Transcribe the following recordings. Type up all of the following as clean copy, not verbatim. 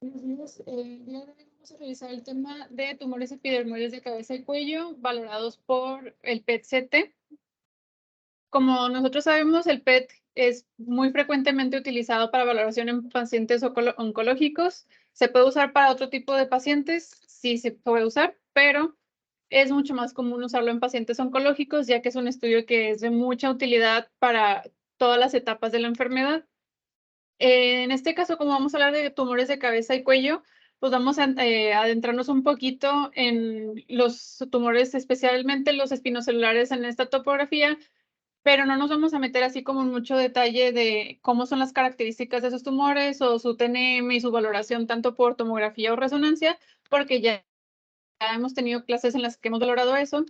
Buenos días. El día de hoy vamos a revisar el tema de tumores epidermoides de cabeza y cuello valorados por el PET-CT. Como nosotros sabemos, el PET es muy frecuentemente utilizado para valoración en pacientes oncológicos. Se puede usar para otro tipo de pacientes, sí se puede usar, pero es mucho más común usarlo en pacientes oncológicos, ya que es un estudio que es de mucha utilidad para todas las etapas de la enfermedad. En este caso, como vamos a hablar de tumores de cabeza y cuello, pues vamos a adentrarnos un poquito en los tumores, especialmente los espinocelulares en esta topografía, pero no nos vamos a meter así como en mucho detalle de cómo son las características de esos tumores o su TNM y su valoración tanto por tomografía o resonancia, porque ya hemos tenido clases en las que hemos valorado eso.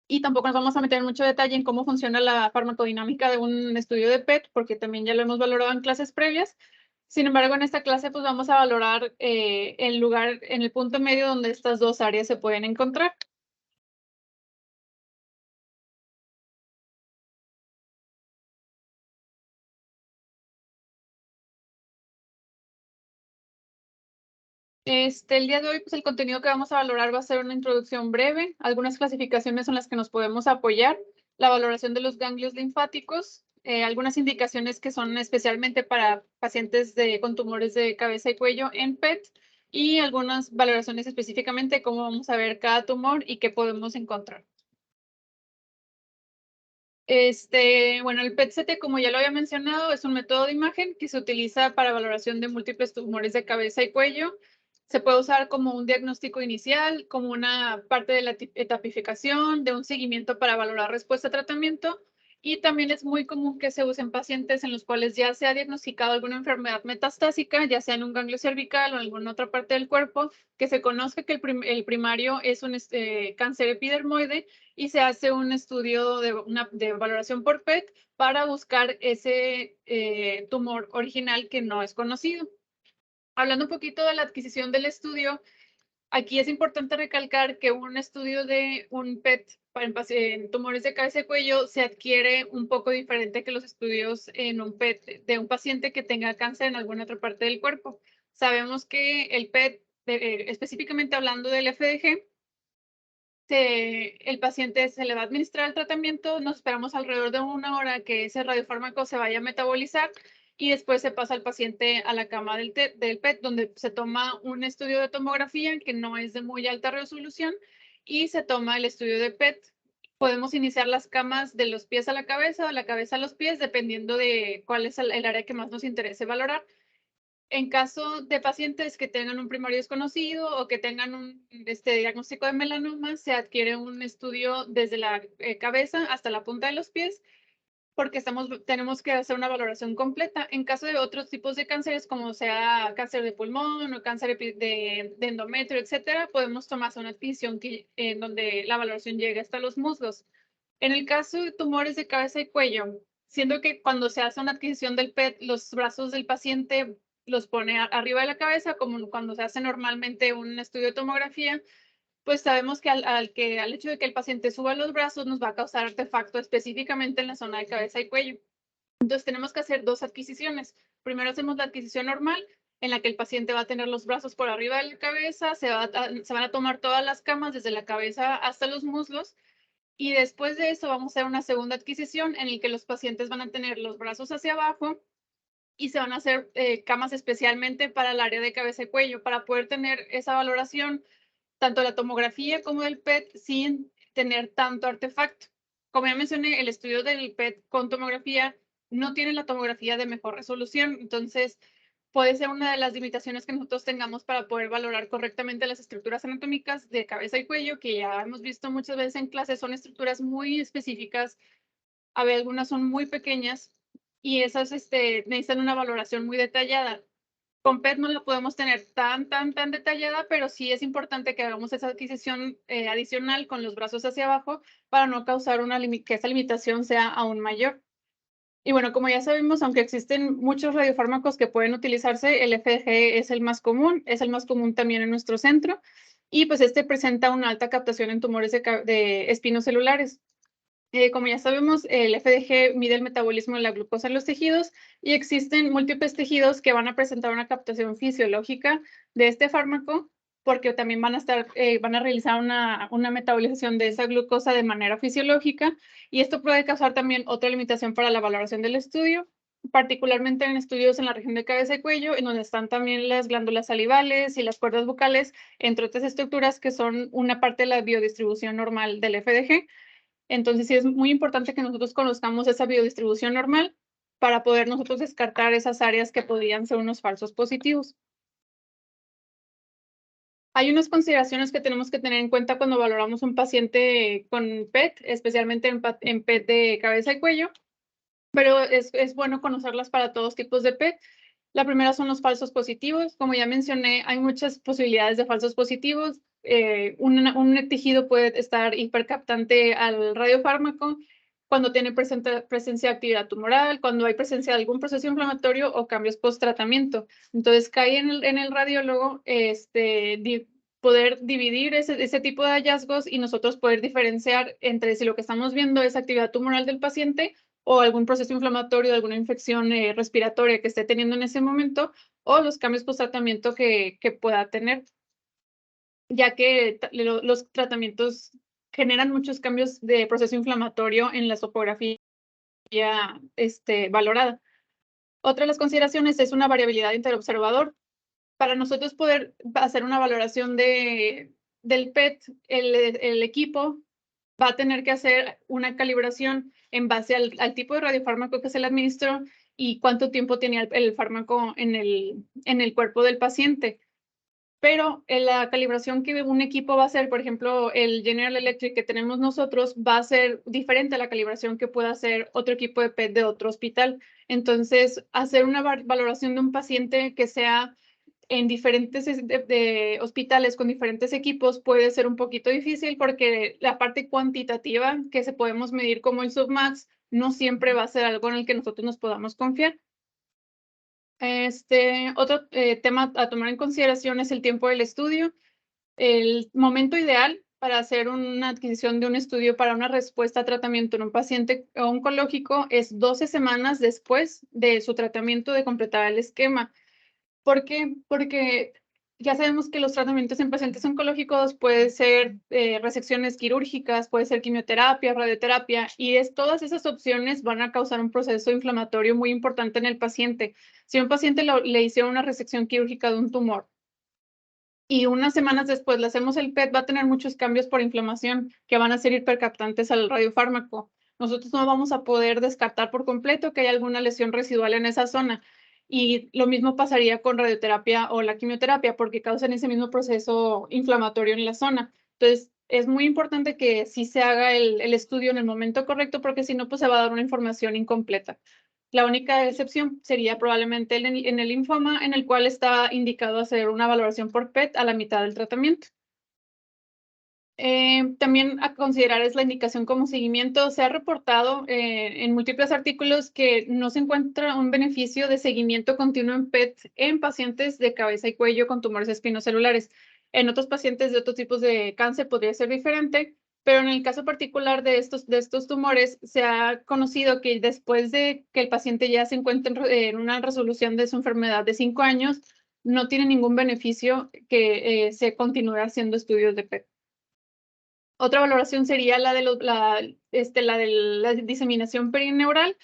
Y tampoco nos vamos a meter en mucho detalle en cómo funciona la farmacodinámica de un estudio de PET, porque también ya lo hemos valorado en clases previas. Sin embargo, en esta clase, pues vamos a valorar el lugar en el punto medio donde estas dos áreas se pueden encontrar. El día de hoy, pues el contenido que vamos a valorar va a ser una introducción breve, algunas clasificaciones en las que nos podemos apoyar, la valoración de los ganglios linfáticos, algunas indicaciones que son especialmente para pacientes con tumores de cabeza y cuello en PET y algunas valoraciones específicamente de cómo vamos a ver cada tumor y qué podemos encontrar. Bueno, el PET-CT, como ya lo había mencionado, es un método de imagen que se utiliza para valoración de múltiples tumores de cabeza y cuello. Se puede usar como un diagnóstico inicial, como una parte de la etapificación, de un seguimiento para valorar respuesta a tratamiento. Y también es muy común que se use en pacientes en los cuales ya se ha diagnosticado alguna enfermedad metastásica, ya sea en un ganglio cervical o en alguna otra parte del cuerpo, que se conozca que el primario es un cáncer epidermoide y se hace un estudio de valoración por PET para buscar ese tumor original que no es conocido. Hablando un poquito de la adquisición del estudio, aquí es importante recalcar que un estudio de un PET en tumores de cabeza y cuello se adquiere un poco diferente que los estudios en un PET de un paciente que tenga cáncer en alguna otra parte del cuerpo. Sabemos que el PET, específicamente hablando del FDG, el paciente se le va a administrar el tratamiento, nos esperamos alrededor de 1 hora que ese radiofármaco se vaya a metabolizar y después se pasa al paciente a la cama del PET, donde se toma un estudio de tomografía que no es de muy alta resolución y se toma el estudio de PET. Podemos iniciar las camas de los pies a la cabeza o de la cabeza a los pies, dependiendo de cuál es el área que más nos interese valorar. En caso de pacientes que tengan un primario desconocido o que tengan un diagnóstico de melanoma, se adquiere un estudio desde la cabeza hasta la punta de los pies, porque tenemos que hacer una valoración completa. En caso de otros tipos de cánceres, como sea cáncer de pulmón o cáncer de endometrio, etcétera, podemos tomar una adquisición en donde la valoración llegue hasta los muslos. En el caso de tumores de cabeza y cuello, siendo que cuando se hace una adquisición del PET, los brazos del paciente los pone arriba de la cabeza, como cuando se hace normalmente un estudio de tomografía, pues sabemos que al hecho de que el paciente suba los brazos nos va a causar artefacto específicamente en la zona de cabeza y cuello. Entonces tenemos que hacer dos adquisiciones. Primero hacemos la adquisición normal, en la que el paciente va a tener los brazos por arriba de la cabeza, se van a tomar todas las camas desde la cabeza hasta los muslos y después de eso vamos a hacer una segunda adquisición en el que los pacientes van a tener los brazos hacia abajo y se van a hacer camas especialmente para el área de cabeza y cuello, para poder tener esa valoración, tanto la tomografía como del PET, sin tener tanto artefacto. Como ya mencioné, el estudio del PET con tomografía no tiene la tomografía de mejor resolución, entonces puede ser una de las limitaciones que nosotros tengamos para poder valorar correctamente las estructuras anatómicas de cabeza y cuello, que ya hemos visto muchas veces en clases, son estructuras muy específicas, a ver, algunas son muy pequeñas y esas necesitan una valoración muy detallada. Con PET no la podemos tener tan detallada, pero sí es importante que hagamos esa adquisición adicional con los brazos hacia abajo para no causar que esa limitación sea aún mayor. Y bueno, como ya sabemos, aunque existen muchos radiofármacos que pueden utilizarse, el FDG es el más común también en nuestro centro, y pues presenta una alta captación en tumores de espinocelulares. Como ya sabemos, el FDG mide el metabolismo de la glucosa en los tejidos y existen múltiples tejidos que van a presentar una captación fisiológica de este fármaco porque también van a realizar una metabolización de esa glucosa de manera fisiológica y esto puede causar también otra limitación para la valoración del estudio, particularmente en estudios en la región de cabeza y cuello, en donde están también las glándulas salivales y las cuerdas bucales, entre otras estructuras que son una parte de la biodistribución normal del FDG. Entonces, sí es muy importante que nosotros conozcamos esa biodistribución normal para poder nosotros descartar esas áreas que podrían ser unos falsos positivos. Hay unas consideraciones que tenemos que tener en cuenta cuando valoramos un paciente con PET, especialmente en PET de cabeza y cuello, pero es bueno conocerlas para todos tipos de PET. La primera son los falsos positivos. Como ya mencioné, hay muchas posibilidades de falsos positivos. Un tejido puede estar hipercaptante al radiofármaco cuando tiene presencia de actividad tumoral, cuando hay presencia de algún proceso inflamatorio o cambios post-tratamiento. Entonces, cae en el radiólogo poder dividir ese tipo de hallazgos y nosotros poder diferenciar entre si lo que estamos viendo es actividad tumoral del paciente o algún proceso inflamatorio de alguna infección respiratoria que esté teniendo en ese momento, o los cambios post-tratamiento que pueda tener, ya que los tratamientos generan muchos cambios de proceso inflamatorio en la topografía valorada. Otra de las consideraciones es una variabilidad interobservador. Para nosotros poder hacer una valoración del PET, el equipo va a tener que hacer una calibración en base al tipo de radiofármaco que se le administró y cuánto tiempo tenía el fármaco en el cuerpo del paciente. Pero la calibración que un equipo va a hacer, por ejemplo, el General Electric que tenemos nosotros, va a ser diferente a la calibración que pueda hacer otro equipo de PET de otro hospital. Entonces, hacer una valoración de un paciente que sea en diferentes hospitales con diferentes equipos puede ser un poquito difícil porque la parte cuantitativa que se podemos medir como el submax no siempre va a ser algo en el que nosotros nos podamos confiar. Otro tema a tomar en consideración es el tiempo del estudio. El momento ideal para hacer una adquisición de un estudio para una respuesta a tratamiento en un paciente oncológico es 12 semanas después de su tratamiento de completar el esquema. ¿Por qué? Porque ya sabemos que los tratamientos en pacientes oncológicos pueden ser resecciones quirúrgicas, puede ser quimioterapia, radioterapia, y todas esas opciones van a causar un proceso inflamatorio muy importante en el paciente. Si a un paciente le hicieron una resección quirúrgica de un tumor y unas semanas después le hacemos el PET, va a tener muchos cambios por inflamación que van a ser hipercaptantes al radiofármaco. Nosotros no vamos a poder descartar por completo que hay alguna lesión residual en esa zona. Y lo mismo pasaría con radioterapia o la quimioterapia, porque causan ese mismo proceso inflamatorio en la zona. Entonces, es muy importante que sí se haga el estudio en el momento correcto, porque si no, pues se va a dar una información incompleta. La única excepción sería probablemente en el linfoma, en el cual está indicado hacer una valoración por PET a la mitad del tratamiento. También a considerar es la indicación como seguimiento. Se ha reportado en múltiples artículos que no se encuentra un beneficio de seguimiento continuo en PET en pacientes de cabeza y cuello con tumores espinocelulares. En otros pacientes de otros tipos de cáncer podría ser diferente, pero en el caso particular de estos tumores se ha conocido que después de que el paciente ya se encuentre en una resolución de su enfermedad de 5 años, no tiene ningún beneficio que se continúe haciendo estudios de PET. Otra valoración sería la de la diseminación perineural.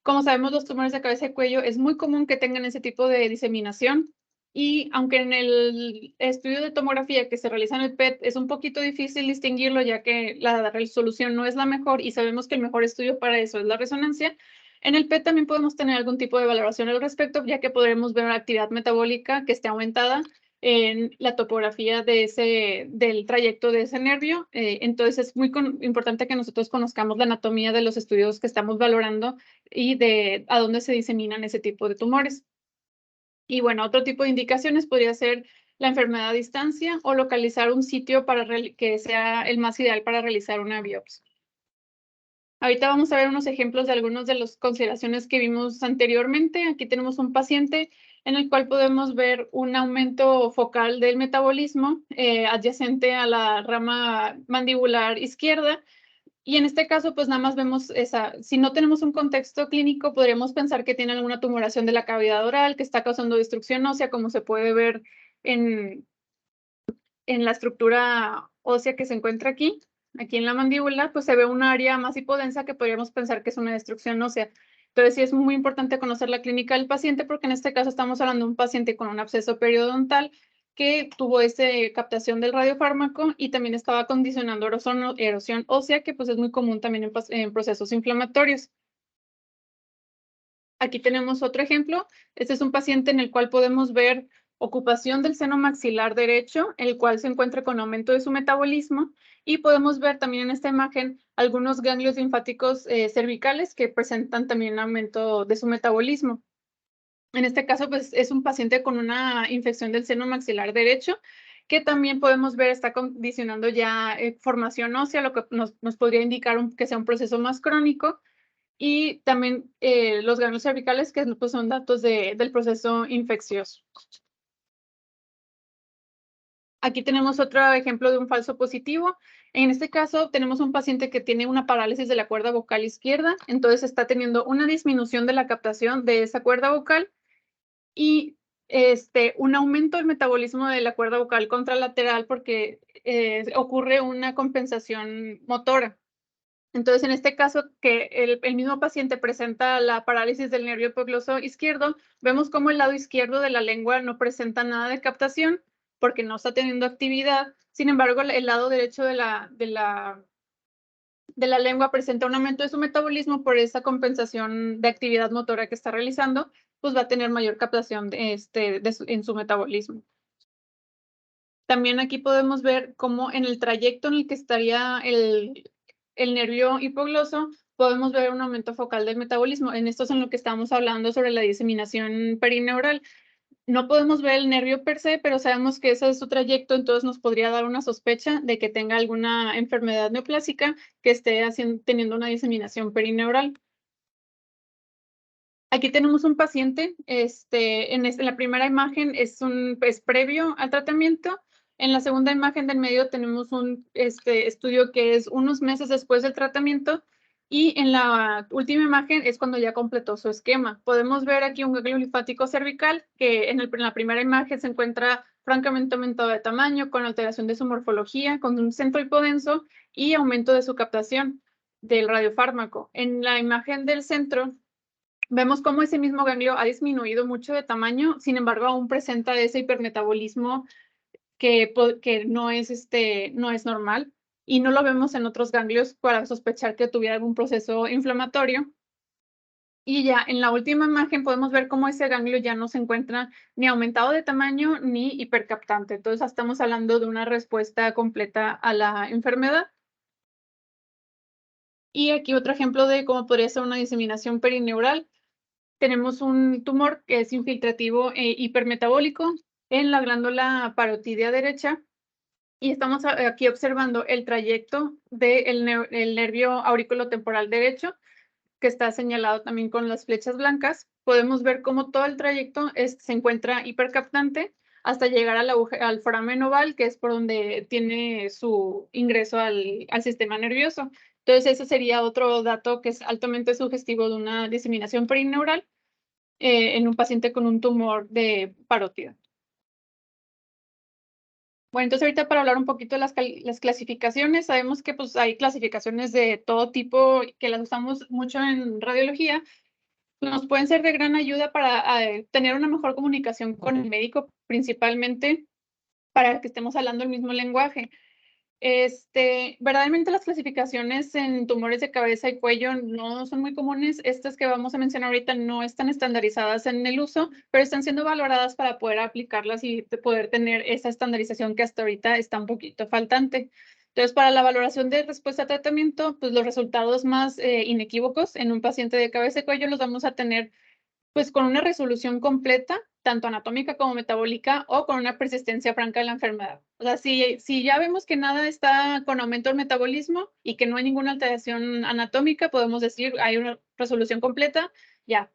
Como sabemos, los tumores de cabeza y cuello es muy común que tengan ese tipo de diseminación y aunque en el estudio de tomografía que se realiza en el PET es un poquito difícil distinguirlo ya que la resolución no es la mejor y sabemos que el mejor estudio para eso es la resonancia, en el PET también podemos tener algún tipo de valoración al respecto ya que podremos ver una actividad metabólica que esté aumentada en la topografía del trayecto de ese nervio. Entonces es muy importante que nosotros conozcamos la anatomía de los estudios que estamos valorando y de a dónde se diseminan ese tipo de tumores. Y bueno, otro tipo de indicaciones podría ser la enfermedad a distancia o localizar un sitio que sea el más ideal para realizar una biopsia. Ahorita vamos a ver unos ejemplos de algunas de las consideraciones que vimos anteriormente. Aquí tenemos un paciente en el cual podemos ver un aumento focal del metabolismo adyacente a la rama mandibular izquierda. Y en este caso, pues nada más vemos si no tenemos un contexto clínico, podríamos pensar que tiene alguna tumoración de la cavidad oral, que está causando destrucción ósea, como se puede ver en, en la estructura ósea que se encuentra aquí en la mandíbula, pues se ve un área más hipodensa que podríamos pensar que es una destrucción ósea. Entonces, sí es muy importante conocer la clínica del paciente, porque en este caso estamos hablando de un paciente con un absceso periodontal que tuvo captación del radiofármaco y también estaba condicionando erosión ósea, que pues es muy común también en procesos inflamatorios. Aquí tenemos otro ejemplo. Este es un paciente en el cual podemos ver ocupación del seno maxilar derecho, el cual se encuentra con aumento de su metabolismo, y podemos ver también en esta imagen algunos ganglios linfáticos cervicales que presentan también aumento de su metabolismo. En este caso, pues es un paciente con una infección del seno maxilar derecho, que también podemos ver está condicionando ya formación ósea, lo que nos podría indicar que sea un proceso más crónico. Y también los ganglios cervicales, que pues, son datos del proceso infeccioso. Aquí tenemos otro ejemplo de un falso positivo. En este caso, tenemos un paciente que tiene una parálisis de la cuerda vocal izquierda, entonces está teniendo una disminución de la captación de esa cuerda vocal y un aumento del metabolismo de la cuerda vocal contralateral porque ocurre una compensación motora. Entonces, en este caso, que el mismo paciente presenta la parálisis del nervio epigloso izquierdo, vemos cómo el lado izquierdo de la lengua no presenta nada de captación porque no está teniendo actividad. Sin embargo, el lado derecho de la lengua presenta un aumento de su metabolismo por esa compensación de actividad motora que está realizando, pues va a tener mayor captación en su metabolismo. También aquí podemos ver cómo en el trayecto en el que estaría el nervio hipogloso, podemos ver un aumento focal del metabolismo. En esto es en lo que estamos hablando sobre la diseminación perineural. No podemos ver el nervio per se, pero sabemos que ese es su trayecto, entonces nos podría dar una sospecha de que tenga alguna enfermedad neoplásica que esté teniendo una diseminación perineural. Aquí tenemos un paciente, en la primera imagen es previo al tratamiento. En la segunda imagen del medio tenemos un estudio que es unos meses después del tratamiento y en la última imagen es cuando ya completó su esquema. Podemos ver aquí un ganglio linfático cervical que en la primera imagen se encuentra francamente aumentado de tamaño, con alteración de su morfología, con un centro hipodenso y aumento de su captación del radiofármaco. En la imagen del centro vemos cómo ese mismo ganglio ha disminuido mucho de tamaño, sin embargo, aún presenta ese hipermetabolismo que no es normal y no lo vemos en otros ganglios para sospechar que tuviera algún proceso inflamatorio. Y ya en la última imagen podemos ver cómo ese ganglio ya no se encuentra ni aumentado de tamaño ni hipercaptante. Entonces, estamos hablando de una respuesta completa a la enfermedad. Y aquí otro ejemplo de cómo podría ser una diseminación perineural. Tenemos un tumor que es infiltrativo e hipermetabólico en la glándula parotidia derecha y estamos aquí observando el trayecto del nervio auriculotemporal derecho, que está señalado también con las flechas blancas. Podemos ver cómo todo el trayecto se encuentra hipercaptante hasta llegar al foramen oval, que es por donde tiene su ingreso al sistema nervioso. Entonces, ese sería otro dato que es altamente sugestivo de una diseminación perineural en un paciente con un tumor de parótida. Bueno, entonces ahorita para hablar un poquito de las clasificaciones, sabemos que pues hay clasificaciones de todo tipo que las usamos mucho en radiología. Nos pueden ser de gran ayuda para tener una mejor comunicación con el médico, principalmente para que estemos hablando el mismo lenguaje. Verdaderamente las clasificaciones en tumores de cabeza y cuello no son muy comunes. Estas que vamos a mencionar ahorita no están estandarizadas en el uso, pero están siendo valoradas para poder aplicarlas y poder tener esa estandarización que hasta ahorita está un poquito faltante. Entonces, para la valoración de respuesta a tratamiento, pues los resultados más inequívocos en un paciente de cabeza y cuello los vamos a tener pues con una resolución completa, tanto anatómica como metabólica, o con una persistencia franca de la enfermedad. O sea, si ya vemos que nada está con aumento del metabolismo y que no hay ninguna alteración anatómica, podemos decir hay una resolución completa, ya,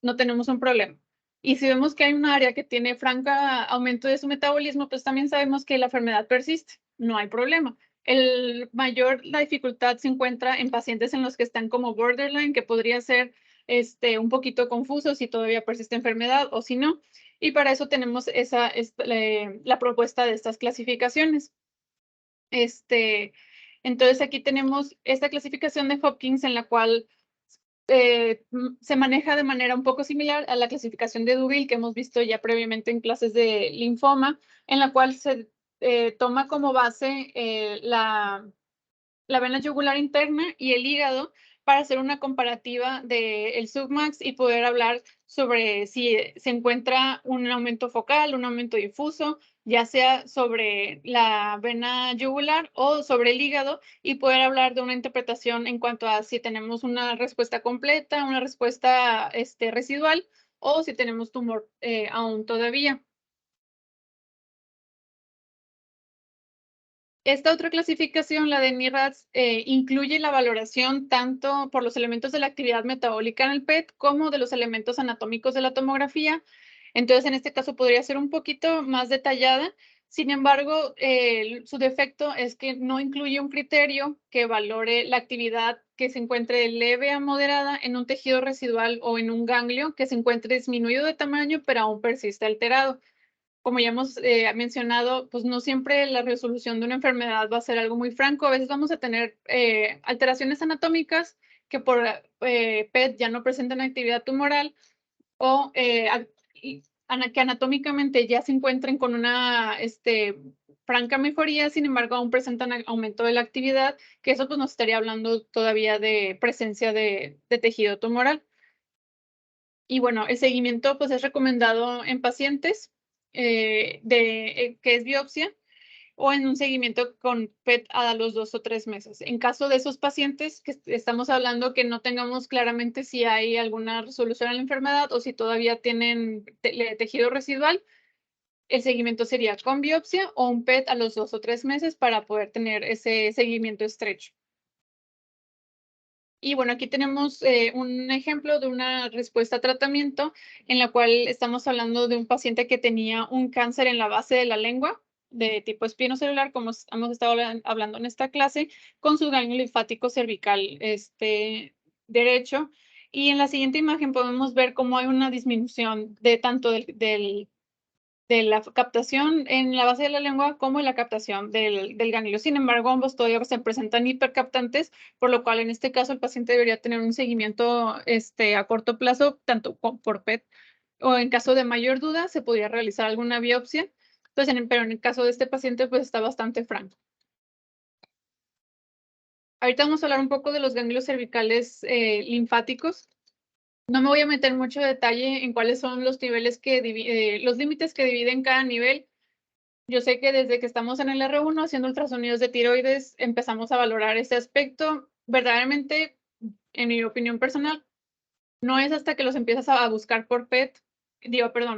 no tenemos un problema. Y si vemos que hay un área que tiene franca aumento de su metabolismo, pues también sabemos que la enfermedad persiste, no hay problema. La dificultad se encuentra en pacientes en los que están como borderline, que podría ser un poquito confuso si todavía persiste enfermedad o si no. Y para eso tenemos la propuesta de estas clasificaciones. Entonces aquí tenemos esta clasificación de Hopkins en la cual se maneja de manera un poco similar a la clasificación de Deauville que hemos visto ya previamente en clases de linfoma, en la cual se toma como base la vena yugular interna y el hígado para hacer una comparativa del Submax y poder hablar sobre si se encuentra un aumento focal, un aumento difuso, ya sea sobre la vena yugular o sobre el hígado, y poder hablar de una interpretación en cuanto a si tenemos una respuesta completa, una respuesta residual, o si tenemos tumor aún todavía. Esta otra clasificación, la de NIRADS, incluye la valoración tanto por los elementos de la actividad metabólica en el PET como de los elementos anatómicos de la tomografía. Entonces, en este caso podría ser un poquito más detallada. Sin embargo, su defecto es que no incluye un criterio que valore la actividad que se encuentre leve a moderada en un tejido residual o en un ganglio que se encuentre disminuido de tamaño, pero aún persiste alterado. Como ya hemos mencionado, pues no siempre la resolución de una enfermedad va a ser algo muy franco. A veces vamos a tener alteraciones anatómicas que por PET ya no presentan actividad tumoral o que anatómicamente ya se encuentren con una franca mejoría, sin embargo, aún presentan aumento de la actividad, que eso pues nos estaría hablando todavía de presencia de tejido tumoral. Y bueno, el seguimiento pues es recomendado en pacientes que es biopsia o en un seguimiento con PET a los 2 o 3 meses. En caso de esos pacientes que estamos hablando que no tengamos claramente si hay alguna resolución a la enfermedad o si todavía tienen tejido residual, el seguimiento sería con biopsia o un PET a los 2 o 3 meses para poder tener ese seguimiento estrecho. Y bueno, aquí tenemos un ejemplo de una respuesta a tratamiento en la cual estamos hablando de un paciente que tenía un cáncer en la base de la lengua de tipo espinocelular, como hemos estado hablando en esta clase, con su ganglio linfático cervical derecho. Y en la siguiente imagen podemos ver cómo hay una disminución de tanto de la captación en la base de la lengua como en la captación del ganglio. Sin embargo, ambos todavía se presentan hipercaptantes, por lo cual en este caso el paciente debería tener un seguimiento a corto plazo, tanto por PET o en caso de mayor duda se podría realizar alguna biopsia. Entonces, pero en el caso de este paciente pues está bastante franco. Ahorita vamos a hablar un poco de los ganglios cervicales linfáticos. No me voy a meter mucho detalle en cuáles son los niveles los límites que dividen cada nivel. Yo sé que desde que estamos en el R1 haciendo ultrasonidos de tiroides empezamos a valorar ese aspecto. Verdaderamente, en mi opinión personal, no es hasta que los empiezas a buscar por PET,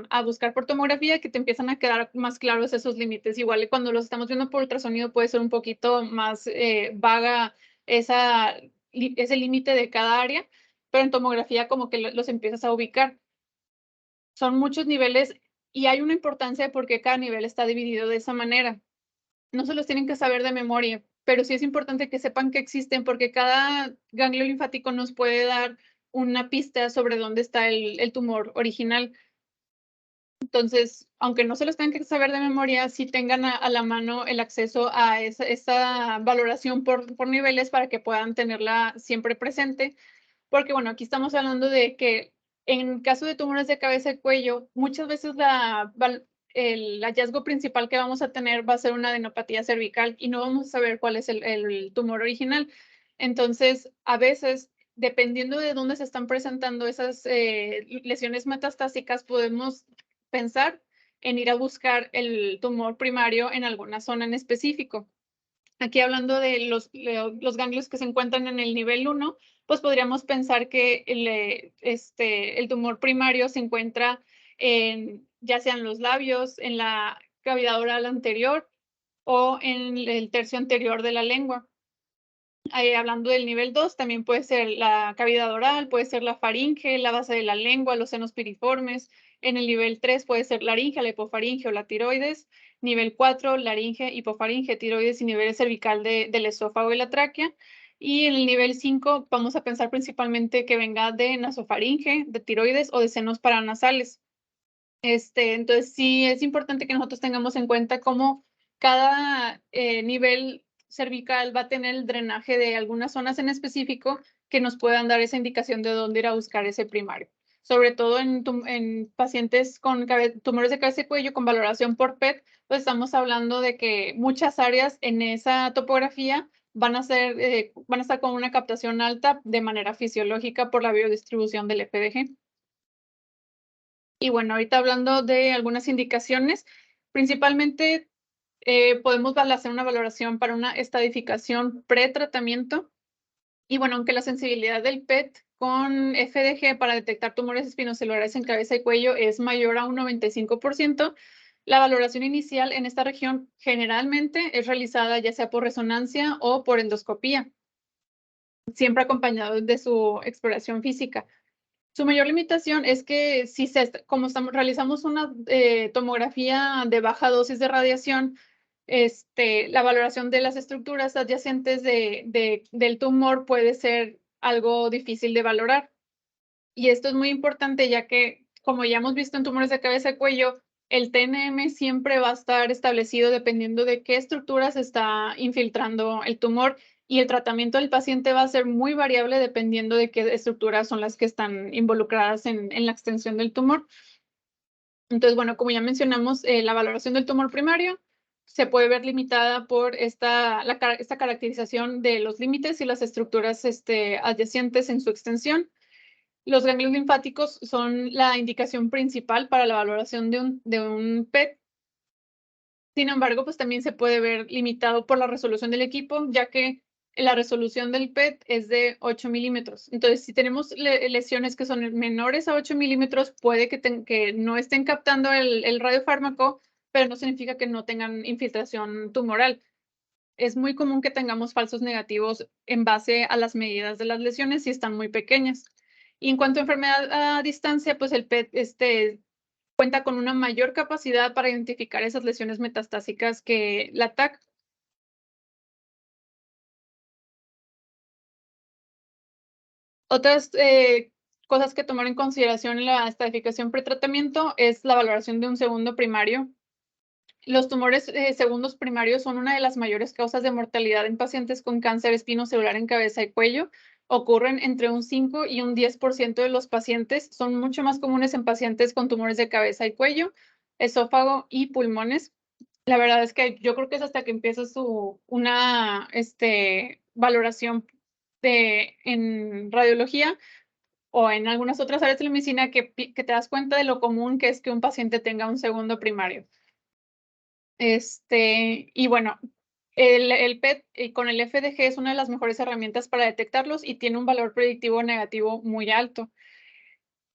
a buscar por tomografía que te empiezan a quedar más claros esos límites. Igual cuando los estamos viendo por ultrasonido puede ser un poquito más vaga ese límite de cada área, pero en tomografía como que los empiezas a ubicar. Son muchos niveles y hay una importancia porque cada nivel está dividido de esa manera. No se los tienen que saber de memoria, pero sí es importante que sepan que existen porque cada ganglio linfático nos puede dar una pista sobre dónde está el tumor original. Entonces, aunque no se los tengan que saber de memoria, sí tengan a la mano el acceso a esa valoración por niveles para que puedan tenerla siempre presente. Porque, bueno, aquí estamos hablando de que en caso de tumores de cabeza y cuello, muchas veces el hallazgo principal que vamos a tener va a ser una adenopatía cervical y no vamos a saber cuál es el tumor original. Entonces, a veces, dependiendo de dónde se están presentando esas lesiones metastásicas, podemos pensar en ir a buscar el tumor primario en alguna zona en específico. Aquí hablando de los ganglios que se encuentran en el nivel 1, pues podríamos pensar que el tumor primario se encuentra ya sean los labios, en la cavidad oral anterior o en el tercio anterior de la lengua. Hablando del nivel 2, también puede ser la cavidad oral, puede ser la faringe, la base de la lengua, los senos piriformes. En el nivel 3 puede ser laringe, la hipofaringe o la tiroides. nivel 4, laringe, hipofaringe, tiroides y niveles cervical del esófago y la tráquea. Y en el nivel 5 vamos a pensar principalmente que venga de nasofaringe, de tiroides o de senos paranasales. Entonces, sí es importante que nosotros tengamos en cuenta cómo cada nivel cervical va a tener el drenaje de algunas zonas en específico que nos puedan dar esa indicación de dónde ir a buscar ese primario. Sobre todo en pacientes con tumores de cabeza y cuello con valoración por PET, pues estamos hablando de que muchas áreas en esa topografía van a estar con una captación alta de manera fisiológica por la biodistribución del FDG. Y bueno, ahorita hablando de algunas indicaciones, principalmente podemos hacer una valoración para una estadificación pretratamiento. Y bueno, aunque la sensibilidad del PET con FDG para detectar tumores espinocelulares en cabeza y cuello es mayor a un 95%, la valoración inicial en esta región generalmente es realizada ya sea por resonancia o por endoscopía, siempre acompañado de su exploración física. Su mayor limitación es que si como realizamos una tomografía de baja dosis de radiación, la valoración de las estructuras adyacentes del tumor puede ser algo difícil de valorar. Y esto es muy importante ya que, como ya hemos visto en tumores de cabeza y cuello, el TNM siempre va a estar establecido dependiendo de qué estructuras está infiltrando el tumor y el tratamiento del paciente va a ser muy variable dependiendo de qué estructuras son las que están involucradas en la extensión del tumor. Entonces, bueno, como ya mencionamos, la valoración del tumor primario se puede ver limitada por esta caracterización de los límites y las estructuras adyacentes en su extensión. Los ganglios linfáticos son la indicación principal para la valoración de un PET. Sin embargo, pues también se puede ver limitado por la resolución del equipo, ya que la resolución del PET es de 8 milímetros. Entonces, si tenemos lesiones que son menores a 8 milímetros, puede que no estén captando el radiofármaco, pero no significa que no tengan infiltración tumoral. Es muy común que tengamos falsos negativos en base a las medidas de las lesiones si están muy pequeñas. Y en cuanto a enfermedad a distancia, pues el PET cuenta con una mayor capacidad para identificar esas lesiones metastásicas que la TAC. Otras cosas que tomar en consideración en la estratificación pretratamiento es la valoración de un segundo primario. Los tumores segundos primarios son una de las mayores causas de mortalidad en pacientes con cáncer espinocelular en cabeza y cuello. Ocurren entre un 5 y un 10% de los pacientes. Son mucho más comunes en pacientes con tumores de cabeza y cuello, esófago y pulmones. La verdad es que yo creo que es hasta que empieza una valoración en radiología o en algunas otras áreas de la medicina que te das cuenta de lo común que es que un paciente tenga un segundo primario. Y bueno, el PET con el FDG es una de las mejores herramientas para detectarlos y tiene un valor predictivo negativo muy alto.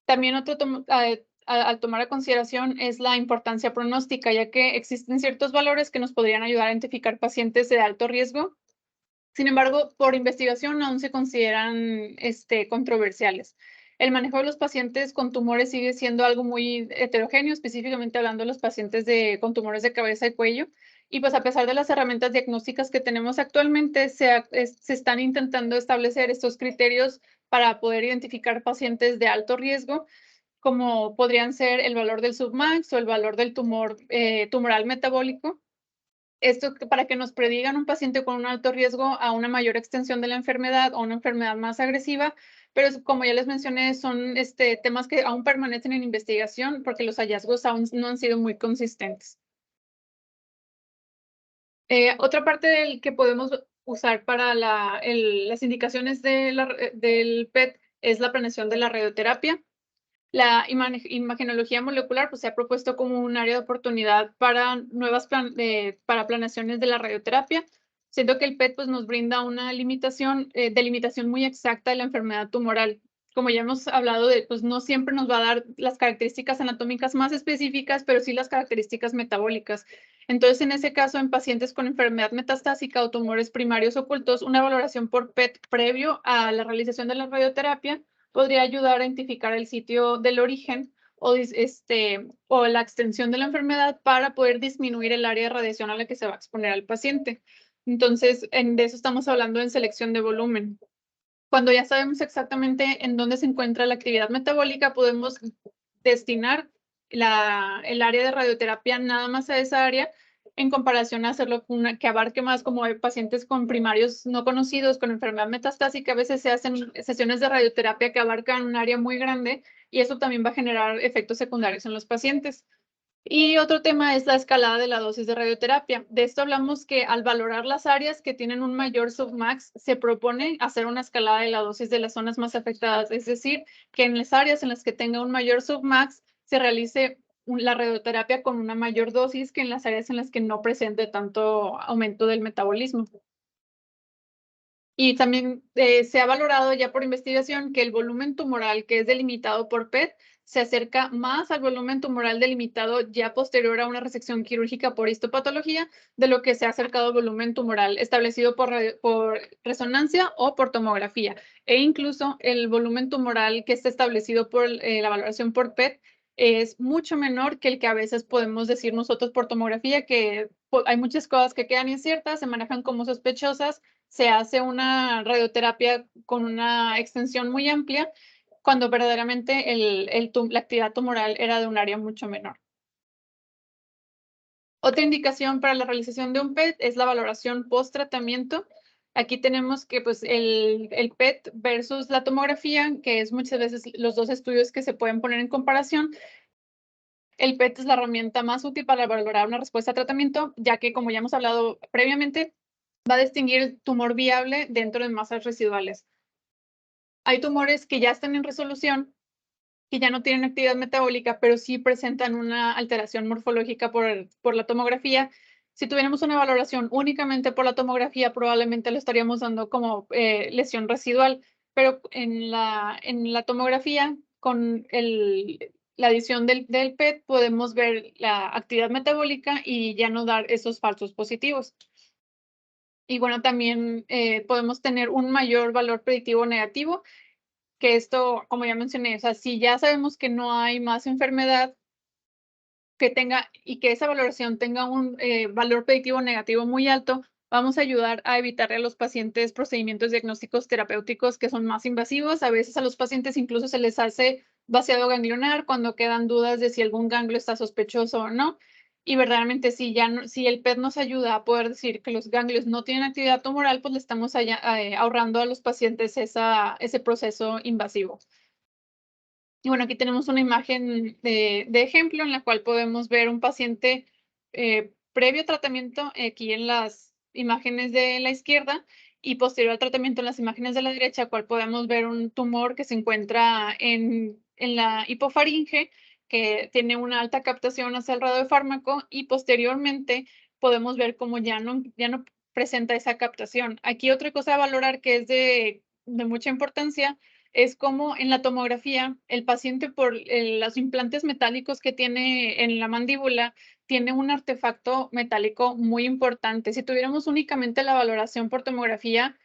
También al tomar a consideración es la importancia pronóstica, ya que existen ciertos valores que nos podrían ayudar a identificar pacientes de alto riesgo. Sin embargo, por investigación aún se consideran controversiales. El manejo de los pacientes con tumores sigue siendo algo muy heterogéneo, específicamente hablando de los pacientes con tumores de cabeza y cuello. Y pues a pesar de las herramientas diagnósticas que tenemos actualmente, se están intentando establecer estos criterios para poder identificar pacientes de alto riesgo, como podrían ser el valor del submax o el valor del tumoral metabólico. Esto para que nos predigan un paciente con un alto riesgo a una mayor extensión de la enfermedad o una enfermedad más agresiva, pero como ya les mencioné, son temas que aún permanecen en investigación porque los hallazgos aún no han sido muy consistentes. Otra parte del que podemos usar para las indicaciones del PET es la planeación de la radioterapia. La imagenología molecular pues, se ha propuesto como un área de oportunidad para para planeaciones de la radioterapia, siendo que el PET pues, nos brinda una delimitación muy exacta de la enfermedad tumoral. Como ya hemos hablado, pues no siempre nos va a dar las características anatómicas más específicas, pero sí las características metabólicas. Entonces, en ese caso, en pacientes con enfermedad metastásica o tumores primarios ocultos, una valoración por PET previo a la realización de la radioterapia podría ayudar a identificar el sitio del origen o la extensión de la enfermedad para poder disminuir el área de radiación a la que se va a exponer al paciente. Entonces, de eso estamos hablando en selección de volumen. Cuando ya sabemos exactamente en dónde se encuentra la actividad metabólica, podemos destinar el área de radioterapia nada más a esa área, en comparación a hacerlo que abarque más, como hay pacientes con primarios no conocidos, con enfermedad metastásica. A veces se hacen sesiones de radioterapia que abarcan un área muy grande y eso también va a generar efectos secundarios en los pacientes. Y otro tema es la escalada de la dosis de radioterapia. De esto hablamos que al valorar las áreas que tienen un mayor submax, se propone hacer una escalada de la dosis de las zonas más afectadas, es decir, que en las áreas en las que tenga un mayor submax se realice la radioterapia con una mayor dosis que en las áreas en las que no presente tanto aumento del metabolismo. Y también se ha valorado ya por investigación que el volumen tumoral que es delimitado por PET se acerca más al volumen tumoral delimitado ya posterior a una resección quirúrgica por histopatología de lo que se ha acercado al volumen tumoral establecido por resonancia o por tomografía. E incluso el volumen tumoral que está establecido por la valoración por PET es mucho menor que el que a veces podemos decir nosotros por tomografía, que hay muchas cosas que quedan inciertas, se manejan como sospechosas, se hace una radioterapia con una extensión muy amplia, cuando verdaderamente la actividad tumoral era de un área mucho menor. Otra indicación para la realización de un PET es la valoración post-tratamiento. Aquí tenemos que pues, el PET versus la tomografía, que es muchas veces los dos estudios que se pueden poner en comparación. El PET es la herramienta más útil para valorar una respuesta a tratamiento, ya que, como ya hemos hablado previamente, va a distinguir el tumor viable dentro de masas residuales. Hay tumores que ya están en resolución, que ya no tienen actividad metabólica, pero sí presentan una alteración morfológica por la tomografía. Si tuviéramos una valoración únicamente por la tomografía, probablemente lo estaríamos dando como lesión residual, pero en la tomografía, con la adición del PET, podemos ver la actividad metabólica y ya no dar esos falsos positivos. Y bueno, también podemos tener un mayor valor predictivo negativo, que esto, como ya mencioné, o sea, si ya sabemos que no hay más enfermedad que tenga y que esa valoración tenga un valor predictivo negativo muy alto, vamos a ayudar a evitarle a los pacientes procedimientos diagnósticos terapéuticos que son más invasivos. A veces a los pacientes incluso se les hace vaciado ganglionar cuando quedan dudas de si algún ganglio está sospechoso o no. Y verdaderamente si el PET nos ayuda a poder decir que los ganglios no tienen actividad tumoral, pues le estamos ahorrando a los pacientes ese proceso invasivo. Y bueno, aquí tenemos una imagen de ejemplo en la cual podemos ver un paciente previo tratamiento, aquí en las imágenes de la izquierda, y posterior al tratamiento en las imágenes de la derecha, cual podemos ver un tumor que se encuentra en la hipofaringe, que tiene una alta captación hacia el radiofármaco, y posteriormente podemos ver cómo ya no presenta esa captación. Aquí otra cosa a valorar que es de mucha importancia es como en la tomografía, el paciente por los implantes metálicos que tiene en la mandíbula, tiene un artefacto metálico muy importante. Si tuviéramos únicamente la valoración por tomografía,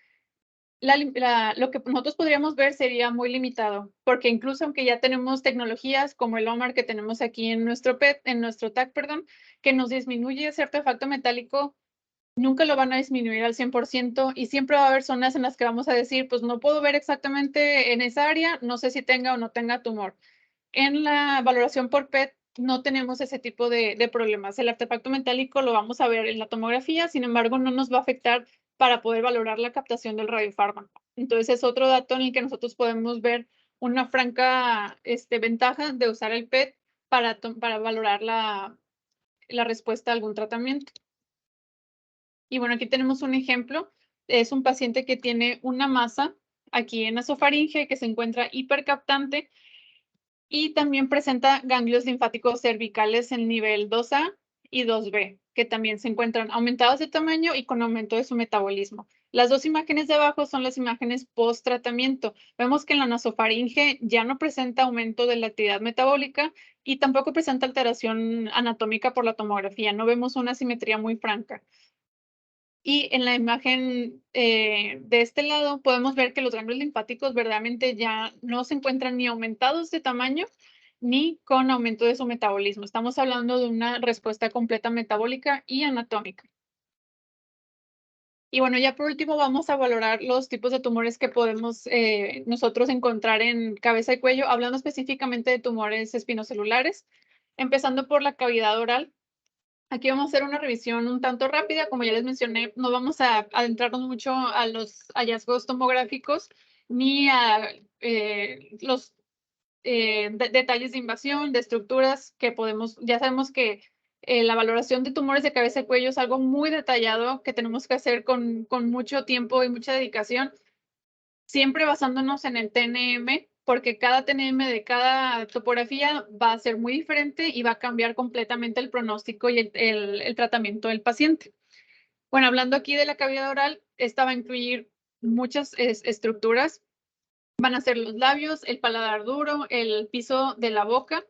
lo que nosotros podríamos ver sería muy limitado, porque incluso aunque ya tenemos tecnologías como el OMAR que tenemos aquí en nuestro PET, en nuestro TAC, perdón, que nos disminuye ese artefacto metálico, nunca lo van a disminuir al 100% y siempre va a haber zonas en las que vamos a decir, pues no puedo ver exactamente en esa área, no sé si tenga o no tenga tumor. En la valoración por PET no tenemos ese tipo de problemas. El artefacto metálico lo vamos a ver en la tomografía, sin embargo, no nos va a afectar para poder valorar la captación del radiofármaco. Entonces, es otro dato en el que nosotros podemos ver una franca ventaja de usar el PET para valorar la respuesta a algún tratamiento. Y bueno, aquí tenemos un ejemplo. Es un paciente que tiene una masa aquí en nasofaringe que se encuentra hipercaptante y también presenta ganglios linfáticos cervicales en nivel 2A y 2B, que también se encuentran aumentados de tamaño y con aumento de su metabolismo. Las dos imágenes de abajo son las imágenes post-tratamiento. Vemos que en la nasofaringe ya no presenta aumento de la actividad metabólica y tampoco presenta alteración anatómica por la tomografía. No vemos una simetría muy franca. Y en la imagen de este lado podemos ver que los ganglios linfáticos verdaderamente ya no se encuentran ni aumentados de tamaño ni con aumento de su metabolismo. Estamos hablando de una respuesta completa metabólica y anatómica. Y bueno, ya por último vamos a valorar los tipos de tumores que podemos nosotros encontrar en cabeza y cuello, hablando específicamente de tumores espinocelulares, empezando por la cavidad oral. Aquí vamos a hacer una revisión un tanto rápida, como ya les mencioné, no vamos a adentrarnos mucho a los hallazgos tomográficos ni a los detalles de invasión, de estructuras que podemos, ya sabemos que la valoración de tumores de cabeza y cuello es algo muy detallado que tenemos que hacer con mucho tiempo y mucha dedicación, siempre basándonos en el TNM, porque cada TNM de cada topografía va a ser muy diferente y va a cambiar completamente el pronóstico y el tratamiento del paciente. Bueno, hablando aquí de la cavidad oral, esta va a incluir muchas estructuras. Van a ser los labios, el paladar duro, el piso de la boca,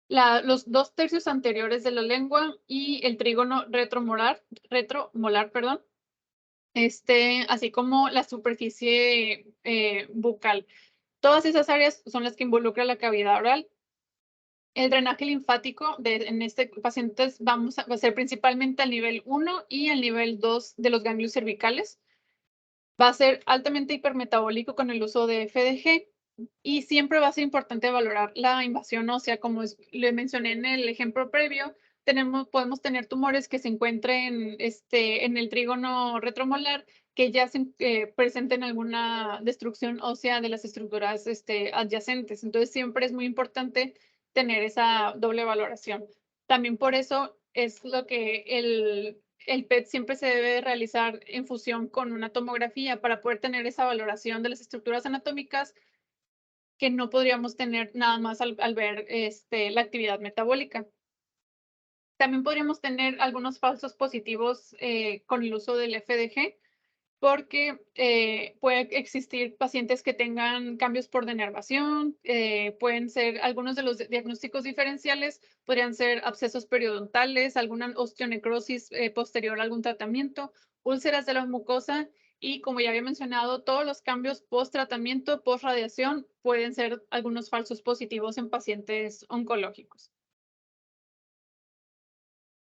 los 2/3 anteriores de la lengua y el trígono retromolar, perdón, así como la superficie bucal. Todas esas áreas son las que involucra la cavidad oral. El drenaje linfático en este paciente va a ser principalmente al nivel 1 y al nivel 2 de los ganglios cervicales. Va a ser altamente hipermetabólico con el uso de FDG y siempre va a ser importante valorar la invasión ósea. Como le mencioné en el ejemplo previo, podemos tener tumores que se encuentren en el trígono retromolar que ya presenten alguna destrucción ósea de las estructuras adyacentes. Entonces, siempre es muy importante tener esa doble valoración. También por eso es lo que el PET siempre se debe realizar en fusión con una tomografía para poder tener esa valoración de las estructuras anatómicas que no podríamos tener nada más al ver la actividad metabólica. También podríamos tener algunos falsos positivos con el uso del FDG, porque puede existir pacientes que tengan cambios por denervación, pueden ser algunos de los diagnósticos diferenciales, podrían ser abscesos periodontales, alguna osteonecrosis posterior a algún tratamiento, úlceras de la mucosa y, como ya había mencionado, todos los cambios post-tratamiento, post-radiación pueden ser algunos falsos positivos en pacientes oncológicos.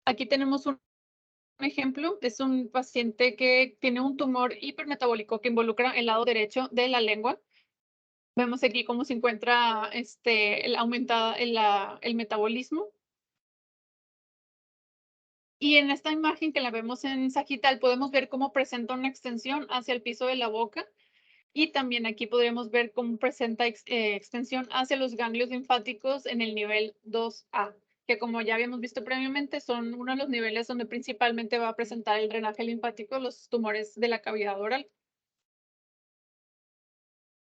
Aquí tenemos un ejemplo, es un paciente que tiene un tumor hipermetabólico que involucra el lado derecho de la lengua. Vemos aquí cómo se encuentra el metabolismo. Y en esta imagen que la vemos en sagital, podemos ver cómo presenta una extensión hacia el piso de la boca. Y también aquí podríamos ver cómo presenta extensión hacia los ganglios linfáticos en el nivel 2A, que como ya habíamos visto previamente, son uno de los niveles donde principalmente va a presentar el drenaje linfático, los tumores de la cavidad oral.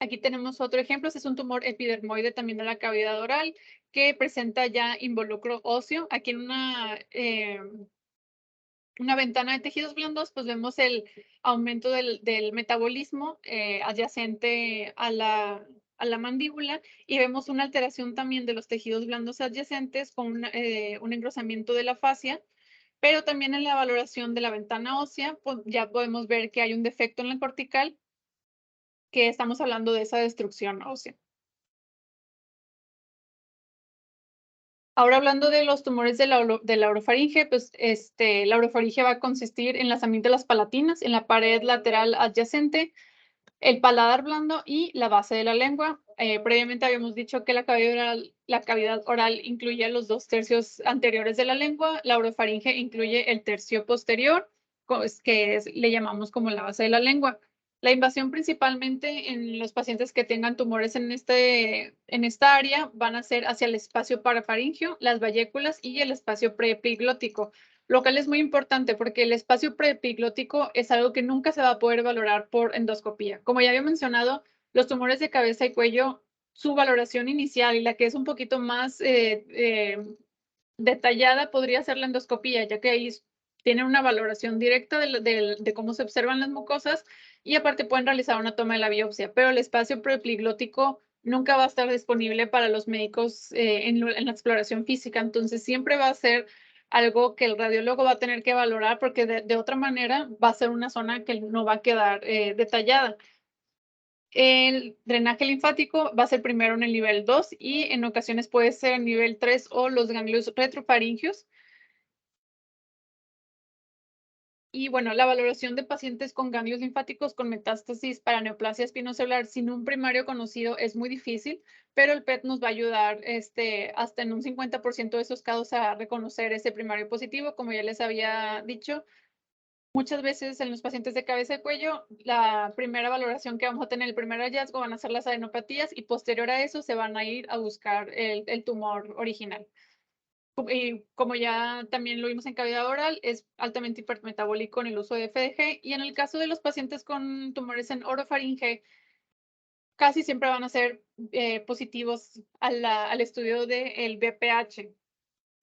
Aquí tenemos otro ejemplo, este es un tumor epidermoide también de la cavidad oral que presenta ya involucro óseo. Aquí en una ventana de tejidos blandos, pues vemos el aumento del metabolismo adyacente a la mandíbula y vemos una alteración también de los tejidos blandos adyacentes con un engrosamiento de la fascia, pero también en la valoración de la ventana ósea, pues ya podemos ver que hay un defecto en la cortical, que estamos hablando de esa destrucción ósea. Ahora hablando de los tumores de la orofaringe, pues la orofaringe va a consistir en las amígdalas palatinas, en la pared lateral adyacente, el paladar blando y la base de la lengua. Previamente habíamos dicho que la cavidad oral incluye los 2/3 anteriores de la lengua, la orofaringe incluye el tercio posterior, le llamamos como la base de la lengua. La invasión principalmente en los pacientes que tengan tumores en esta área van a ser hacia el espacio parafaringio, las valléculas y el espacio preepiglótico, lo cual es muy importante porque el espacio preepiglótico es algo que nunca se va a poder valorar por endoscopía. Como ya había mencionado, los tumores de cabeza y cuello, su valoración inicial y la que es un poquito más detallada podría ser la endoscopía, ya que ahí tienen una valoración directa de cómo se observan las mucosas y aparte pueden realizar una toma de la biopsia, pero el espacio preepiglótico nunca va a estar disponible para los médicos en la exploración física, entonces siempre va a ser algo que el radiólogo va a tener que valorar porque de otra manera va a ser una zona que no va a quedar detallada. El drenaje linfático va a ser primero en el nivel 2 y en ocasiones puede ser en nivel 3 o los ganglios retrofaringios. Y bueno, la valoración de pacientes con ganglios linfáticos con metástasis para neoplasia espinocelular sin un primario conocido es muy difícil, pero el PET nos va a ayudar hasta en un 50% de esos casos a reconocer ese primario positivo, como ya les había dicho. Muchas veces en los pacientes de cabeza y cuello, la primera valoración que vamos a tener, el primer hallazgo, van a ser las adenopatías y posterior a eso se van a ir a buscar el tumor original. Y como ya también lo vimos en cavidad oral, es altamente hipermetabólico en el uso de FDG y en el caso de los pacientes con tumores en orofaringe, casi siempre van a ser positivos al estudio del BPH.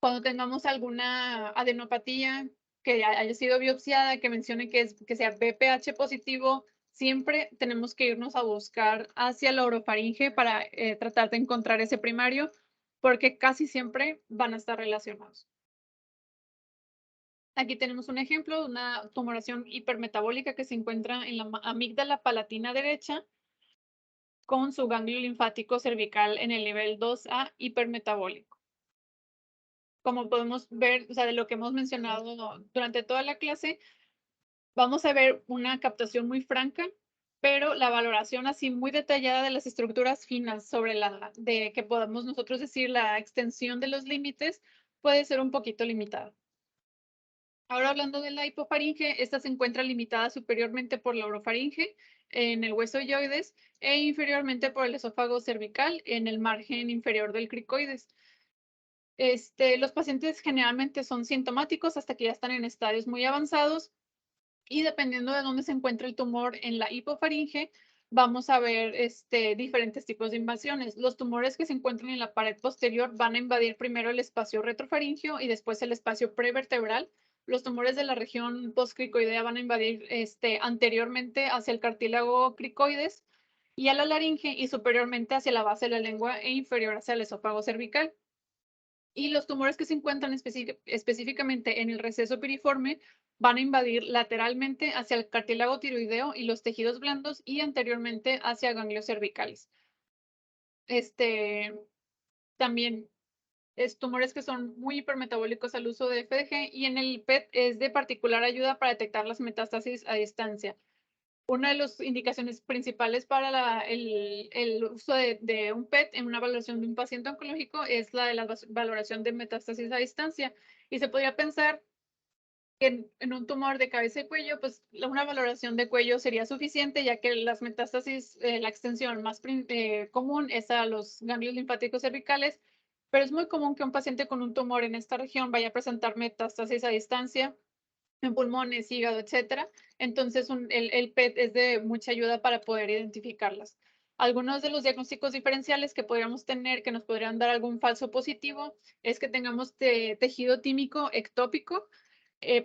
Cuando tengamos alguna adenopatía que haya sido biopsiada, que mencione que sea BPH positivo, siempre tenemos que irnos a buscar hacia la orofaringe para tratar de encontrar ese primario, porque casi siempre van a estar relacionados. Aquí tenemos un ejemplo de una tumoración hipermetabólica que se encuentra en la amígdala palatina derecha con su ganglio linfático cervical en el nivel 2A hipermetabólico. Como podemos ver, o sea, de lo que hemos mencionado durante toda la clase, vamos a ver una captación muy franca, pero la valoración así muy detallada de las estructuras finas sobre de que podamos nosotros decir la extensión de los límites puede ser un poquito limitada. Ahora hablando de la hipofaringe, esta se encuentra limitada superiormente por la orofaringe en el hueso yoides e inferiormente por el esófago cervical en el margen inferior del cricoides. Los pacientes generalmente son sintomáticos hasta que ya están en estadios muy avanzados y dependiendo de dónde se encuentra el tumor en la hipofaringe, vamos a ver diferentes tipos de invasiones. Los tumores que se encuentran en la pared posterior van a invadir primero el espacio retrofaringio y después el espacio prevertebral. Los tumores de la región postcricoidea van a invadir anteriormente hacia el cartílago cricoides y a la laringe y superiormente hacia la base de la lengua e inferior hacia el esófago cervical. Y los tumores que se encuentran específicamente en el receso piriforme van a invadir lateralmente hacia el cartílago tiroideo y los tejidos blandos y anteriormente hacia ganglios cervicales. Este, también es tumores que son muy hipermetabólicos al uso de FDG y en el PET es de particular ayuda para detectar las metástasis a distancia. Una de las indicaciones principales para el uso de un PET en una valoración de un paciente oncológico es la de la valoración de metástasis a distancia. Y se podría pensar que en un tumor de cabeza y cuello, pues una valoración de cuello sería suficiente, ya que las metástasis, la extensión más común es a los ganglios linfáticos cervicales, pero es muy común que un paciente con un tumor en esta región vaya a presentar metástasis a distancia en pulmones, hígado, etcétera. Entonces, el PET es de mucha ayuda para poder identificarlas. Algunos de los diagnósticos diferenciales que podríamos tener, que nos podrían dar algún falso positivo, es que tengamos tejido tímico ectópico,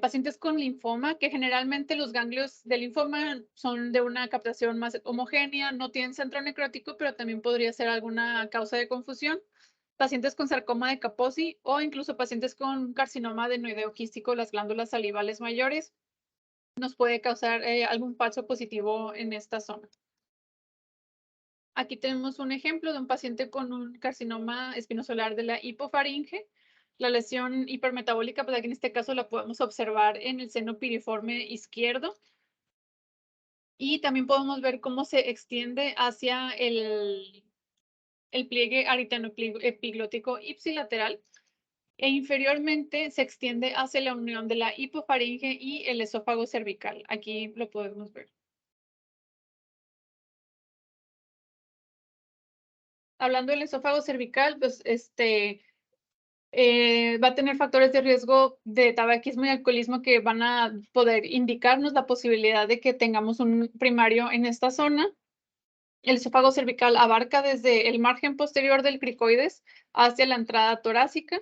pacientes con linfoma, que generalmente los ganglios de linfoma son de una captación más homogénea, no tienen centro necrótico, pero también podría ser alguna causa de confusión. Pacientes con sarcoma de Kaposi o incluso pacientes con carcinoma adenoideo quístico, las glándulas salivales mayores, nos puede causar algún falso positivo en esta zona. Aquí tenemos un ejemplo de un paciente con un carcinoma espinocelular de la hipofaringe. La lesión hipermetabólica, pues aquí en este caso la podemos observar en el seno piriforme izquierdo. Y también podemos ver cómo se extiende hacia el pliegue aritanoepiglótico ipsilateral e inferiormente se extiende hacia la unión de la hipofaringe y el esófago cervical. Aquí lo podemos ver. Hablando del esófago cervical, pues va a tener factores de riesgo de tabaquismo y alcoholismo que van a poder indicarnos la posibilidad de que tengamos un primario en esta zona. El esófago cervical abarca desde el margen posterior del cricoides hacia la entrada torácica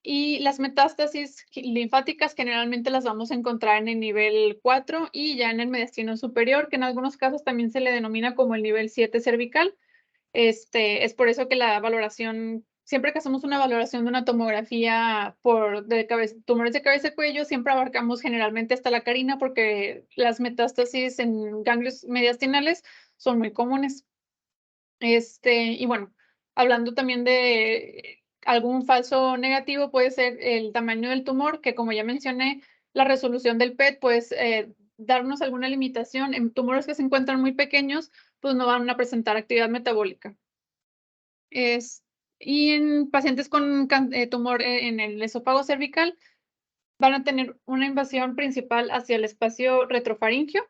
y las metástasis linfáticas generalmente las vamos a encontrar en el nivel 4 y ya en el mediastino superior, que en algunos casos también se le denomina como el nivel 7 cervical. Es por eso que la valoración, siempre que hacemos una valoración de una tomografía tumores de cabeza y cuello, siempre abarcamos generalmente hasta la carina porque las metástasis en ganglios mediastinales son muy comunes. Y bueno, hablando también de algún falso negativo, puede ser el tamaño del tumor, que como ya mencioné, la resolución del PET, pues, darnos alguna limitación. En tumores que se encuentran muy pequeños, pues no van a presentar actividad metabólica. Es, y en pacientes con tumor en el esófago cervical, van a tener una invasión principal hacia el espacio retrofaringeo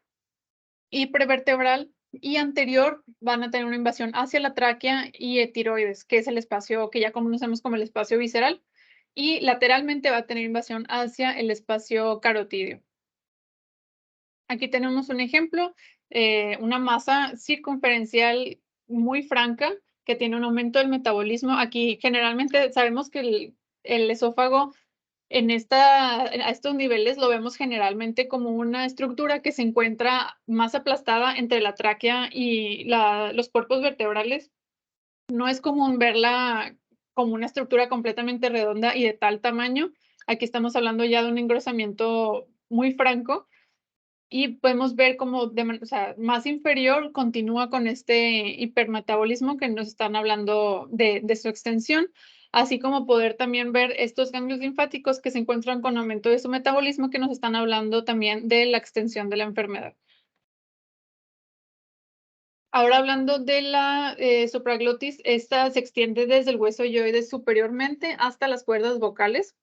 y prevertebral y anterior van a tener una invasión hacia la tráquea y tiroides, que es el espacio que ya conocemos como el espacio visceral, y lateralmente va a tener invasión hacia el espacio carotídeo. Aquí tenemos un ejemplo, una masa circunferencial muy franca que tiene un aumento del metabolismo. Aquí generalmente sabemos que el esófago a estos niveles lo vemos generalmente como una estructura que se encuentra más aplastada entre la tráquea y los cuerpos vertebrales. No es común verla como una estructura completamente redonda y de tal tamaño. Aquí estamos hablando ya de un engrosamiento muy franco y podemos ver cómo o sea, más inferior continúa con este hipermetabolismo que nos están hablando de su extensión, así como poder también ver estos ganglios linfáticos que se encuentran con aumento de su metabolismo, que nos están hablando también de la extensión de la enfermedad. Ahora hablando de la supraglotis, esta se extiende desde el hueso hyoides superiormente hasta las cuerdas vocales.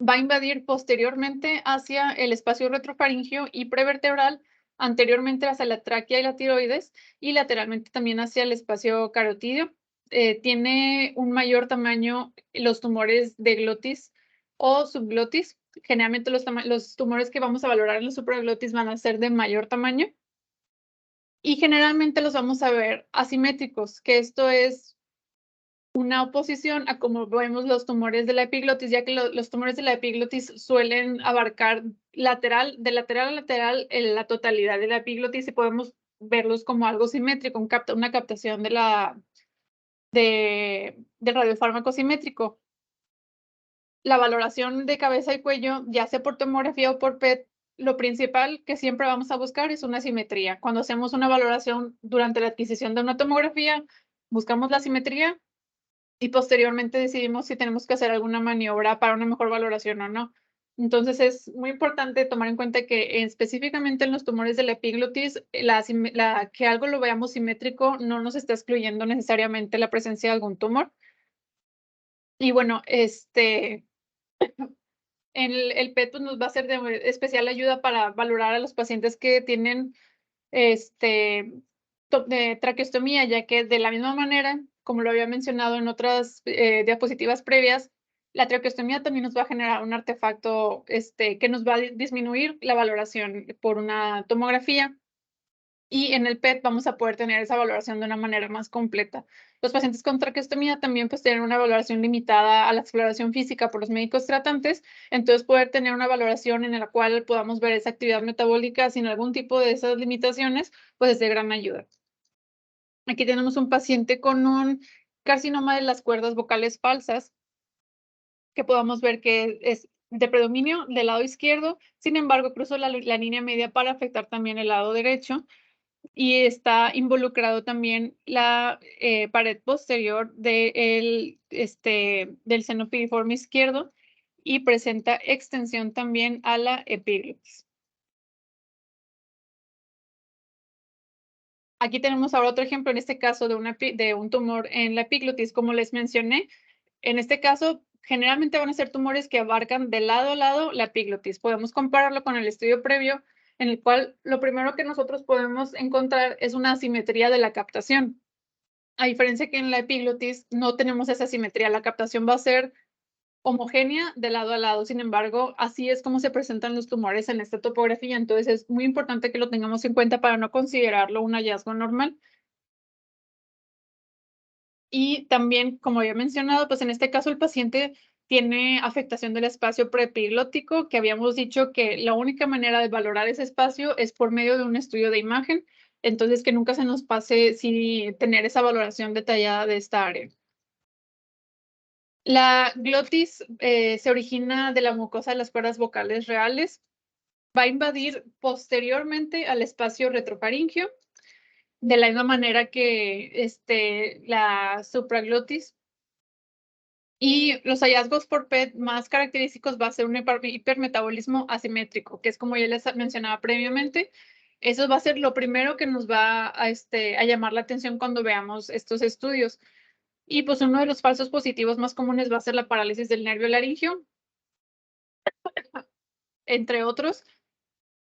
Va a invadir posteriormente hacia el espacio retrofaringeo y prevertebral, anteriormente hacia la tráquea y la tiroides, y lateralmente también hacia el espacio carotídeo. Tiene un mayor tamaño los tumores de glotis o subglotis. Generalmente los tumores que vamos a valorar en la supraglotis van a ser de mayor tamaño y generalmente los vamos a ver asimétricos, que esto es una oposición a como vemos los tumores de la epiglotis, ya que los tumores de la epiglotis suelen abarcar de lateral a lateral la totalidad de la epiglotis y podemos verlos como algo simétrico, una captación del radiofármaco simétrico. La valoración de cabeza y cuello, ya sea por tomografía o por PET, lo principal que siempre vamos a buscar es una simetría. Cuando hacemos una valoración durante la adquisición de una tomografía, buscamos la simetría y posteriormente decidimos si tenemos que hacer alguna maniobra para una mejor valoración o no. Entonces, es muy importante tomar en cuenta que específicamente en los tumores de la epiglotis, que algo lo veamos simétrico no nos está excluyendo necesariamente la presencia de algún tumor. Y bueno, el PET pues, nos va a ser de especial ayuda para valorar a los pacientes que tienen este, de traqueostomía, ya que de la misma manera, como lo había mencionado en otras diapositivas previas, la traqueostomía también nos va a generar un artefacto que nos va a disminuir la valoración por una tomografía. Y en el PET vamos a poder tener esa valoración de una manera más completa. Los pacientes con traqueostomía también pues tienen una valoración limitada a la exploración física por los médicos tratantes, entonces poder tener una valoración en la cual podamos ver esa actividad metabólica sin algún tipo de esas limitaciones, pues es de gran ayuda. Aquí tenemos un paciente con un carcinoma de las cuerdas vocales falsas, que podamos ver que es de predominio del lado izquierdo, sin embargo, cruzó la línea media para afectar también el lado derecho y está involucrado también la pared posterior del seno piriforme izquierdo y presenta extensión también a la epiglotis. Aquí tenemos ahora otro ejemplo, en este caso de un tumor en la epiglotis, como les mencioné. En este caso, generalmente van a ser tumores que abarcan de lado a lado la epiglotis. Podemos compararlo con el estudio previo, en el cual lo primero que nosotros podemos encontrar es una asimetría de la captación. A diferencia que en la epiglotis no tenemos esa simetría, la captación va a ser homogénea de lado a lado. Sin embargo, así es como se presentan los tumores en esta topografía. Entonces, es muy importante que lo tengamos en cuenta para no considerarlo un hallazgo normal. Y también, como había mencionado, pues en este caso el paciente tiene afectación del espacio preepiglótico, que habíamos dicho que la única manera de valorar ese espacio es por medio de un estudio de imagen. Entonces, que nunca se nos pase sin tener esa valoración detallada de esta área. La glotis se origina de la mucosa de las cuerdas vocales reales. Va a invadir posteriormente al espacio retrofaringeo. de la misma manera que la supraglotis. Y los hallazgos por PET más característicos va a ser un hipermetabolismo asimétrico, que es como ya les mencionaba previamente. Eso va a ser lo primero que nos va a llamar la atención cuando veamos estos estudios. Y pues uno de los falsos positivos más comunes va a ser la parálisis del nervio laringio, entre otros,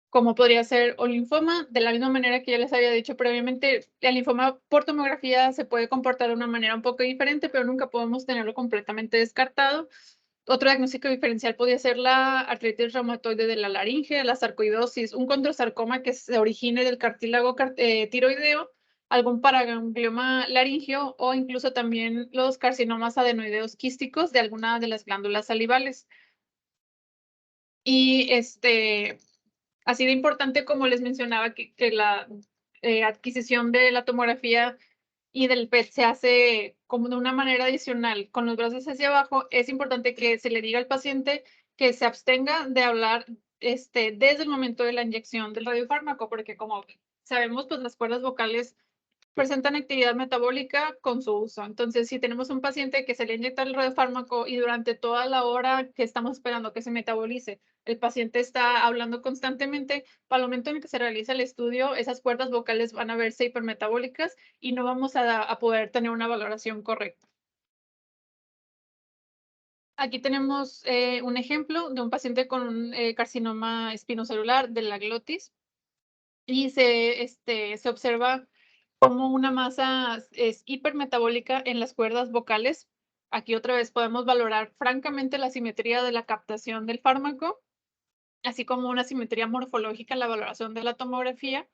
como podría ser o linfoma, de la misma manera que ya les había dicho previamente, el linfoma por tomografía se puede comportar de una manera un poco diferente, pero nunca podemos tenerlo completamente descartado. Otro diagnóstico diferencial podría ser la artritis reumatoide de la laringe, la sarcoidosis, un condrosarcoma que se origine del cartílago tiroideo, algún paraganglioma laringio o incluso también los carcinomas adenoideos quísticos de alguna de las glándulas salivales. Y así de importante como les mencionaba que la adquisición de la tomografía y del PET se hace como de una manera adicional con los brazos hacia abajo, es importante que se le diga al paciente que se abstenga de hablar desde el momento de la inyección del radiofármaco, porque como sabemos, pues las cuerdas vocales presentan actividad metabólica con su uso. Entonces, si tenemos un paciente que se le inyecta el radiofármaco y durante toda la hora que estamos esperando que se metabolice, el paciente está hablando constantemente, para el momento en que se realiza el estudio, esas cuerdas vocales van a verse hipermetabólicas y no vamos a poder tener una valoración correcta. Aquí tenemos un ejemplo de un paciente con un carcinoma espinocelular de la glotis y se observa como una masa es hipermetabólica en las cuerdas vocales. Aquí otra vez podemos valorar francamente la simetría de la captación del fármaco, así como una simetría morfológica en la valoración de la tomografía,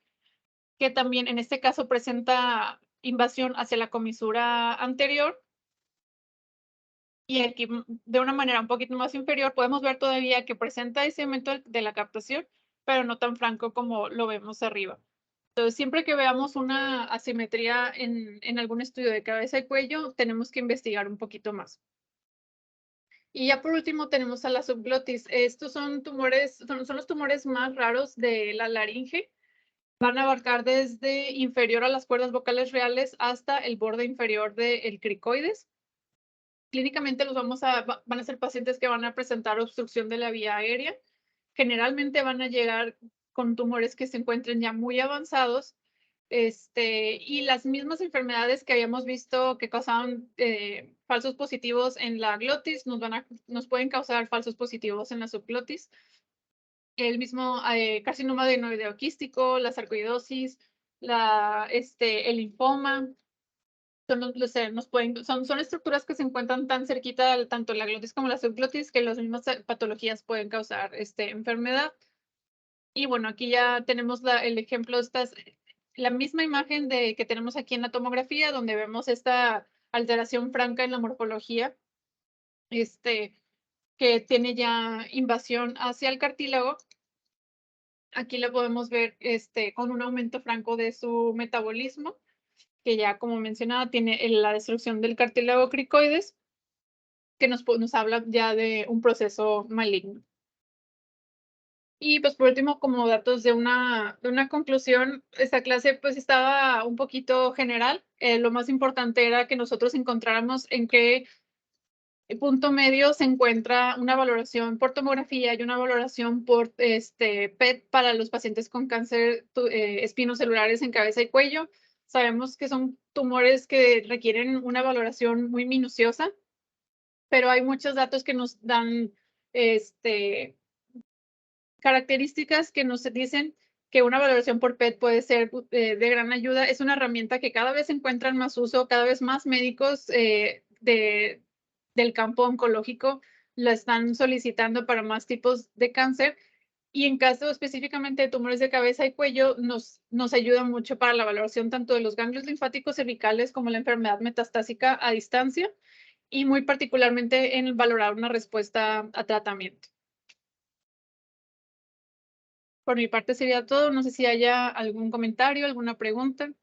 que también en este caso presenta invasión hacia la comisura anterior. Y aquí de una manera un poquito más inferior podemos ver todavía que presenta ese aumento de la captación, pero no tan franco como lo vemos arriba. Entonces, siempre que veamos una asimetría en algún estudio de cabeza y cuello, tenemos que investigar un poquito más. Y ya por último tenemos a la subglotis. Estos son tumores, son los tumores más raros de la laringe. Van a abarcar desde inferior a las cuerdas vocales reales hasta el borde inferior del cricoides. Clínicamente van a ser pacientes que van a presentar obstrucción de la vía aérea. Generalmente van a llegar con tumores que se encuentren ya muy avanzados. Y las mismas enfermedades que habíamos visto que causaban falsos positivos en la glotis nos pueden causar falsos positivos en la subglotis. El mismo carcinoma adenoideo quístico, la sarcoidosis, el linfoma, son estructuras que se encuentran tan cerquita, tanto la glotis como la subglotis, que las mismas patologías pueden causar enfermedad. Y bueno, aquí ya tenemos el ejemplo, la misma imagen que tenemos aquí en la tomografía, donde vemos esta alteración franca en la morfología, que tiene ya invasión hacia el cartílago. Aquí lo podemos ver con un aumento franco de su metabolismo, que ya, como mencionaba, tiene la destrucción del cartílago cricoides, que nos habla ya de un proceso maligno. Y pues por último, como datos de una conclusión, esta clase pues estaba un poquito general. Lo más importante era que nosotros encontráramos en qué punto medio se encuentra una valoración por tomografía y una valoración por PET para los pacientes con cáncer espinocelulares en cabeza y cuello. Sabemos que son tumores que requieren una valoración muy minuciosa, pero hay muchos datos que nos dan características que nos dicen que una valoración por PET puede ser de gran ayuda. Es una herramienta que cada vez encuentran más uso, cada vez más médicos del campo oncológico la están solicitando para más tipos de cáncer. Y en caso específicamente de tumores de cabeza y cuello, nos ayuda mucho para la valoración tanto de los ganglios linfáticos cervicales como la enfermedad metastásica a distancia y muy particularmente en valorar una respuesta a tratamiento. Por mi parte sería todo. No sé si haya algún comentario, alguna pregunta.